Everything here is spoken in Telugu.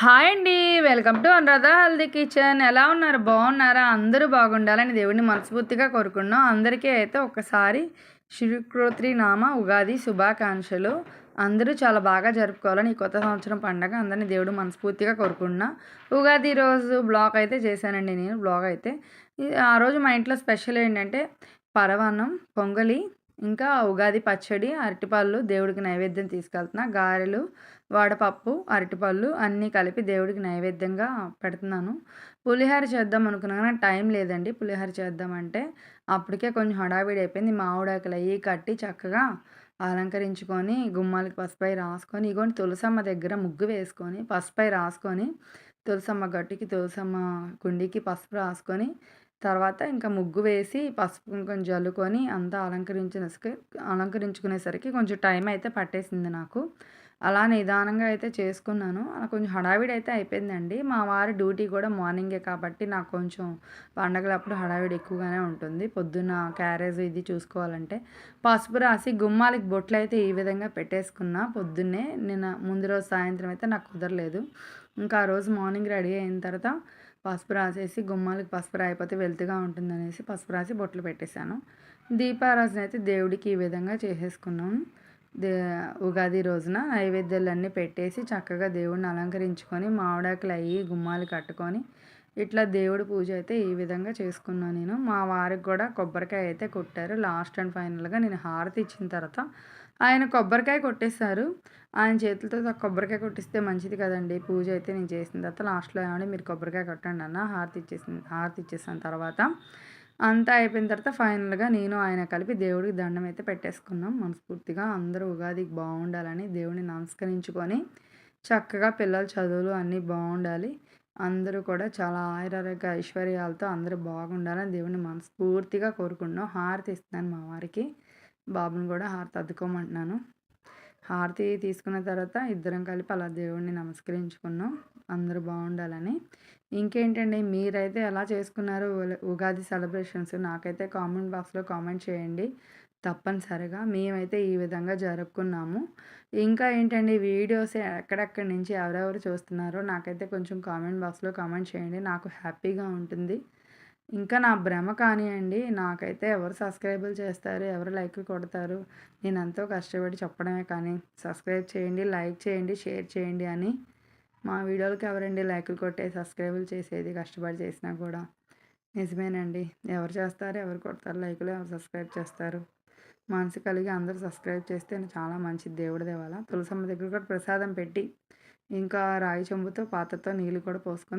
హాయ్ అండి. Welcome to Anuradha healthy kitchen. ఎలా ఉన్నారు? బాగున్నారా? అందరూ బాగుండాలని దేవుడిని మనస్ఫూర్తిగా కోరుకున్నాం. అందరికీ అయితే ఒక్కసారి శ్రీకృత్రి నామ ఉగాది శుభాకాంక్షలు. అందరూ చాలా బాగా జరుపుకోవాలని ఈ కొత్త సంవత్సరం పండగ అందరినీ దేవుడు మనస్ఫూర్తిగా కోరుకుంటున్నా. ఉగాది రోజు బ్లాగ్ అయితే చేశానండి నేను. బ్లాగ్ అయితే ఆ రోజు మా ఇంట్లో స్పెషల్ ఏంటంటే పరమాన్నం, పొంగలి, ఇంకా ఉగాది పచ్చడి, అరటిపళ్ళు దేవుడికి నైవేద్యం తీసుకెళ్తున్నా. గారెలు, వడపప్పు, అరటిపళ్ళు అన్నీ కలిపి దేవుడికి నైవేద్యంగా పెడుతున్నాను. పులిహోర చేద్దాం అనుకున్నా కానీ టైం లేదండి. పులిహోర చేద్దామంటే అప్పటికే కొంచెం హడావిడి అయిపోయింది. మామిడాకులు అవి కట్టి చక్కగా అలంకరించుకొని గుమ్మాలకి పసుపై రాసుకొని ఇగోండి తులసమ్మ దగ్గర ముగ్గు వేసుకొని పసుపై రాసుకొని తులసమ్మ గట్టుకి తులసమ్మ కుండీకి పసుపు రాసుకొని తర్వాత ఇంకా ముగ్గు వేసి పసుపు కుంకుమ జల్లుకొని అంతా అలంకరించుకునేసరికి కొంచెం టైం అయితే పట్టేసింది నాకు. అలా నిదానంగా అయితే చేసుకున్నాను. అలా కొంచెం హడావిడి అయితే అయిపోయిందండి. మా వారి డ్యూటీ కూడా మార్నింగే కాబట్టి నాకు కొంచెం పండగలప్పుడు హడావిడి ఎక్కువగానే ఉంటుంది. పొద్దున్న క్యారేజ్ ఇది చూసుకోవాలంటే పసుపు రాసి గుమ్మాలకి బొట్లు అయితే ఈ విధంగా పెట్టేసుకున్నా పొద్దున్నే. నిన్న ముందు రోజు సాయంత్రం అయితే నాకు కుదరలేదు. ఇంకా ఆ రోజు మార్నింగ్ రెడీ అయిన తర్వాత పసుపు రాసేసి గుమ్మాలకి పసుపు రాయిపోతే వెలుతుగా ఉంటుందనేసి పసుపు రాసి బొట్లు పెట్టేశాను. దీపారాధన అయితే దేవుడికి ఈ విధంగా చేసేసుకున్నాను. దే ఉగాది రోజున నైవేద్యాలన్నీ పెట్టేసి చక్కగా దేవుడిని అలంకరించుకొని మామిడాకులు అయ్యి గుమ్మాలు కట్టుకొని ఇట్లా దేవుడి పూజ అయితే ఈ విధంగా చేసుకున్నాను నేను. మా వారికి కూడా కొబ్బరికాయ అయితే కొట్టారు. లాస్ట్ అండ్ ఫైనల్గా నేను హారతి ఇచ్చిన తర్వాత ఆయన కొబ్బరికాయ కొట్టేశారు. ఆయన చేతులతో కొబ్బరికాయ కొట్టిస్తే మంచిది కదండి. పూజ అయితే నేను చేసిన తర్వాత లాస్ట్లో ఏమంటే మీరు కొబ్బరికాయ కొట్టండి అన్న హారతి ఇచ్చేసిన తర్వాత అంతా అయిపోయిన తర్వాత ఫైనల్గా నేను ఆయన కలిపి దేవుడికి దండం అయితే పెట్టేసుకున్నాం. మనస్ఫూర్తిగా అందరూ ఉగాదికి బాగుండాలని దేవుడిని నమస్కరించుకొని చక్కగా పిల్లల చదువులు అన్నీ బాగుండాలి. అందరూ కూడా చాలా ఆయురారోగ్య ఐశ్వర్యాలతో అందరూ బాగుండాలని దేవుడిని మనస్ఫూర్తిగా కోరుకుంటున్నాం. హారతి ఇస్తున్నాను మా వారికి. బాబుని కూడా హారతి అద్దుకోమంటున్నాను. హారతి తీసుకున్న తర్వాత ఇద్దరం కలిపి అలా దేవుడిని నమస్కరించుకున్నాం. అందరూ బాగుండాలని. ఇంకేంటండి మీరైతే ఎలా చేసుకున్నారు ఉగాది సెలబ్రేషన్స్? నాకైతే కామెంట్ బాక్స్లో కామెంట్ చేయండి తప్పనిసరిగా. మేమైతే ఈ విధంగా జరుపుకున్నాము. ఇంకా ఏంటండి వీడియోస్ ఎక్కడెక్కడి నుంచి ఎవరెవరు చూస్తున్నారో నాకైతే కొంచెం కామెంట్ బాక్స్లో కామెంట్ చేయండి. నాకు హ్యాపీగా ఉంటుంది. ఇంకా నా భ్రమ కానియండి, నాకైతే ఎవరు సబ్స్క్రైబులు చేస్తారు, ఎవరు లైక్లు కొడతారు, నేను ఎంతో కష్టపడి చెప్పడమే కానీ సబ్స్క్రైబ్ చేయండి, లైక్ చేయండి, షేర్ చేయండి అని. మా వీడియోలకి ఎవరండి లైక్లు కొట్టే సబ్స్క్రైబులు చేసేది కష్టపడి చేసినా కూడా? నిజమేనండి. ఎవరు చేస్తారు, ఎవరు కొడతారు లైకులు, ఎవరు సబ్స్క్రైబ్ చేస్తారు? మనసు కలిగి అందరూ సబ్స్క్రైబ్ చేస్తే చాలా మంచిది దేవుడి దేవాల. తులసమ్మ దగ్గర కూడా ప్రసాదం పెట్టి ఇంకా రాయి చెంబుతో పాత్రతో నీళ్ళు కూడా పోసుకొని